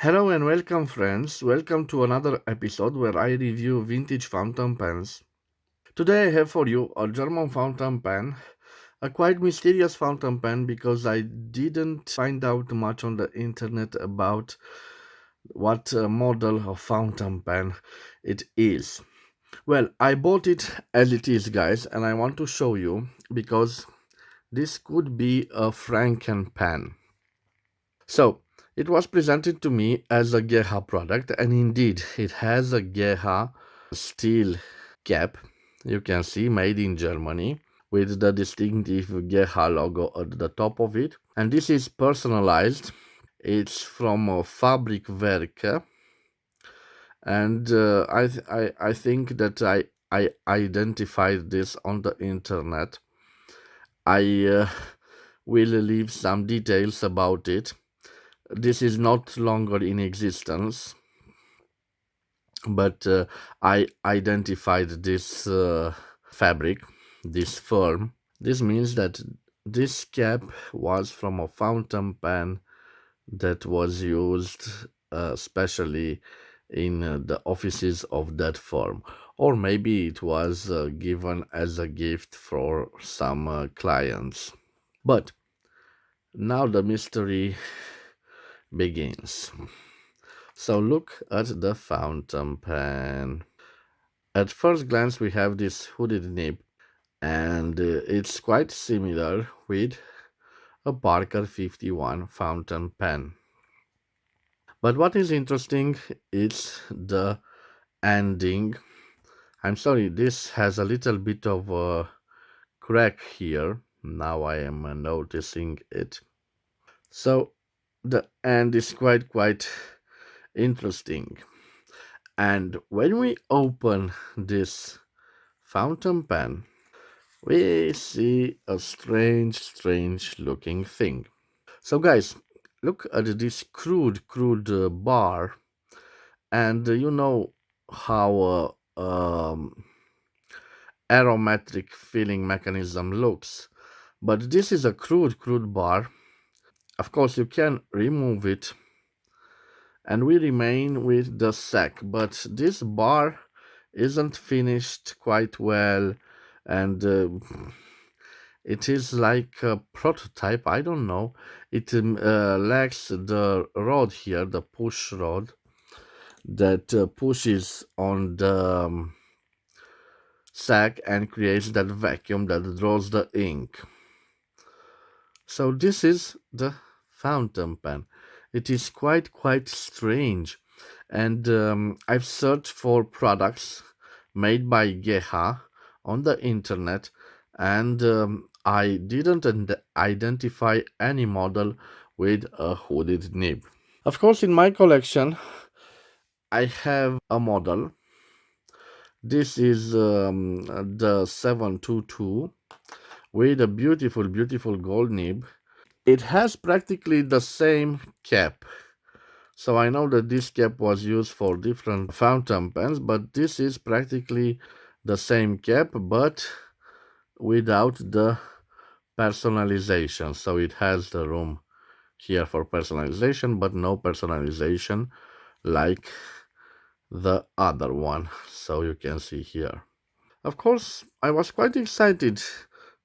Hello and welcome, friends. Welcome to another episode where I review vintage fountain pens. Today I have for you a German fountain pen, a quite mysterious fountain pen because I didn't find out much on the internet about what model of fountain pen it is. Well, I bought it as it is, guys, and I want to show you because this could be a Frankenpen. So, it was presented to me as a GEHA product, and indeed, it has a GEHA steel cap. You can see made in Germany with the distinctive GEHA logo at the top of it. And this is personalized. It's from a Fabric Werke, and I think that I identified this on the internet. I will leave some details about it. This is not longer in existence, but I identified this fabric, this firm. This means that this cap was from a fountain pen that was used especially in the offices of that firm, or maybe it was given as a gift for some clients. But now the mystery begins. So look at the fountain pen. At first glance, we have this hooded nib, and it's quite similar with a Parker 51 fountain pen. But what is interesting is the ending. I'm sorry, this has a little bit of a crack here. Now I am noticing it. So the end is quite interesting. And when we open this fountain pen, we see a strange looking thing. So, guys, look at this crude bar, and you know how aromatic filling mechanism looks. But this is a crude bar. Of course, you can remove it, and we remain with the sack. But this bar isn't finished quite well, and it is like a prototype. I don't know. It lacks the rod here, the push rod that pushes on the sack and creates that vacuum that draws the ink. So this is the fountain pen. It is quite strange, and I've searched for products made by GEHA on the internet, and I didn't identify any model with a hooded nib. Of course, in my collection, I have a model. This is the 722 with a beautiful gold nib. It has practically the same cap. So I know that this cap was used for different fountain pens, but this is practically the same cap, but without the personalization. So it has the room here for personalization, but no personalization like the other one. So you can see here. Of course, I was quite excited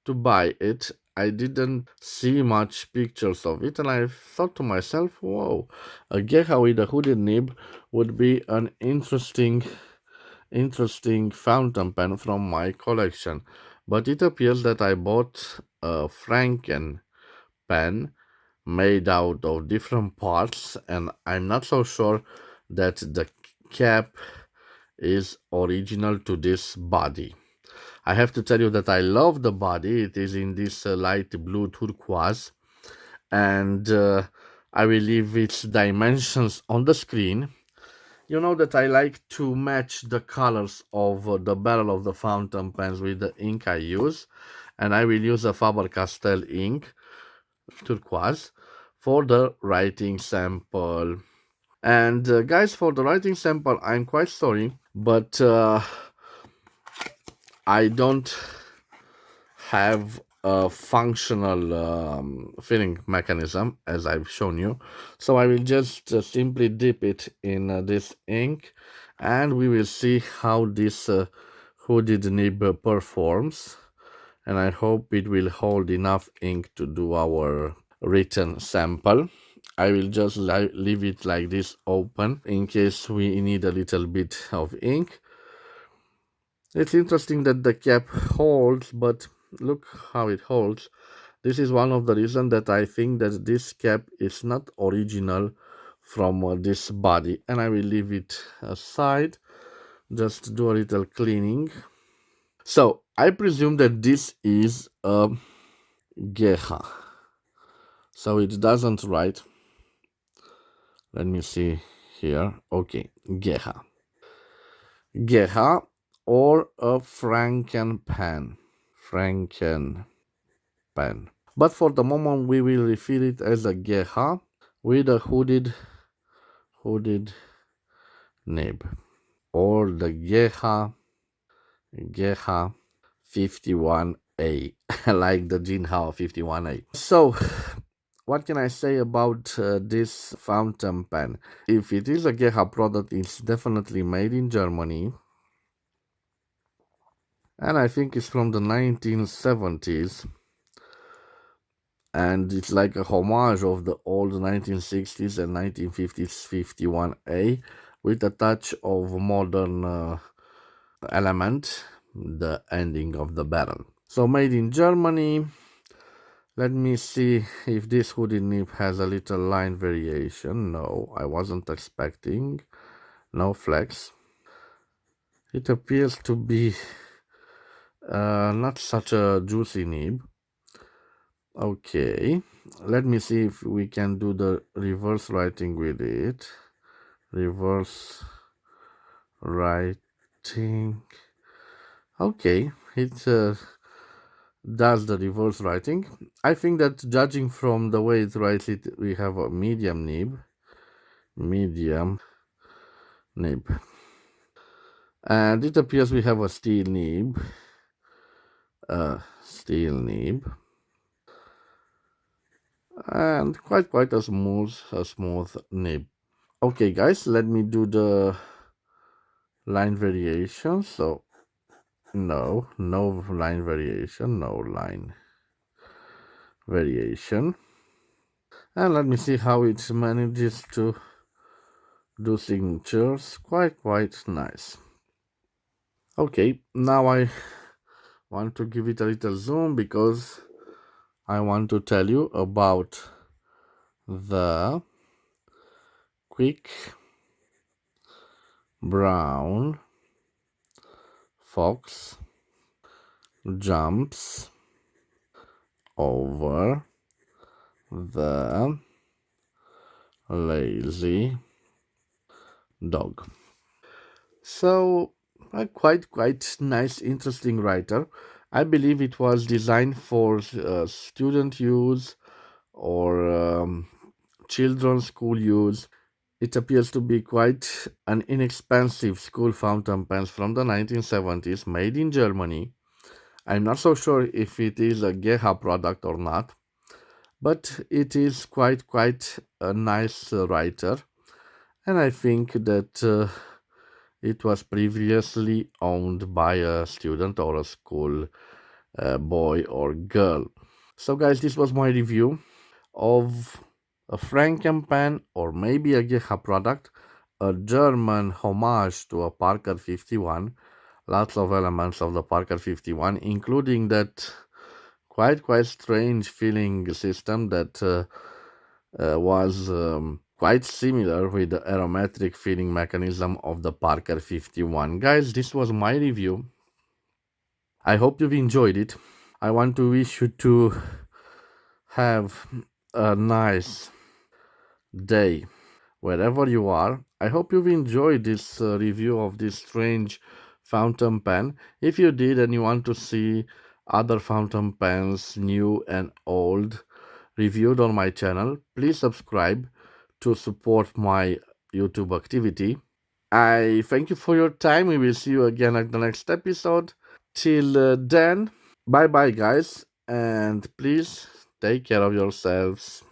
to buy it. I didn't see much pictures of it, and I thought to myself, whoa, a geha with a hooded nib would be an interesting fountain pen from my collection. But it appears that I bought a Franken pen made out of different parts, and I'm not so sure that the cap is original to this body. I have to tell you that I love the body. It is in this light blue turquoise, and I will leave its dimensions on the screen. You know that I like to match the colors of the barrel of the fountain pens with the ink I use, and I will use a Faber-Castell ink, turquoise, for the writing sample. And guys, for the writing sample, I'm quite sorry, but I don't have a functional filling mechanism as I've shown you. So I will just simply dip it in this ink, and we will see how this hooded nib performs. And I hope it will hold enough ink to do our written sample. I will just leave it like this open in case we need a little bit of ink. It's interesting that the cap holds, but look how it holds. This is one of the reasons that I think that this cap is not original from this body, and I will leave it aside, just do a little cleaning. So I presume that this is a GEHA. So it doesn't write. Let me see here. Okay, GEHA. GEHA or a Frankenpen. Frankenpen. But for the moment, we will refer it as a GEHA with a hooded nib, or the GEHA 51A, like the GEHA 51A. So, what can I say about this fountain pen? If it is a GEHA product, it's definitely made in Germany, and I think it's from the 1970s, and it's like a homage of the old 1960s and 1950s 51A with a touch of modern element, the ending of the barrel. So made in Germany. Let me see if this hooded nib has a little line variation. No, I wasn't expecting. No flex. It appears to be not such a juicy nib. Okay, let me see if we can do the reverse writing with it. Reverse writing. Okay, it does the reverse writing. I think that judging from the way it writes it, we have a medium nib. Medium nib. And it appears we have a steel nib. Steel nib. And quite a smooth nib. Okay guys, let me do the line variation. So no line variation, no line variation. And let me see how it manages to do signatures. Quite nice. Okay, now I want to give it a little zoom because I want to tell you about the quick brown fox jumps over the lazy dog. So a quite nice, interesting writer. I believe it was designed for student use or children's school use. It appears to be quite an inexpensive school fountain pens from the 1970s, made in Germany. I'm not so sure if it is a GEHA product or not, but it is quite a nice writer, and I think that it was previously owned by a student or a school boy or girl. So guys, this was my review of a Frankenpen, or maybe a GEHA product, a German homage to a Parker 51. Lots of elements of the Parker 51, including that quite strange filling system that was quite similar with the aromatic filling mechanism of the Parker 51. Guys, this was my review. I hope you've enjoyed it. I want to wish you to have a nice day wherever you are. I hope you've enjoyed this review of this strange fountain pen. If you did and you want to see other fountain pens, new and old, reviewed on my channel, please subscribe to support my YouTube activity. I thank you for your time. We will see you again at the next episode. Till then, bye bye, guys. And please take care of yourselves.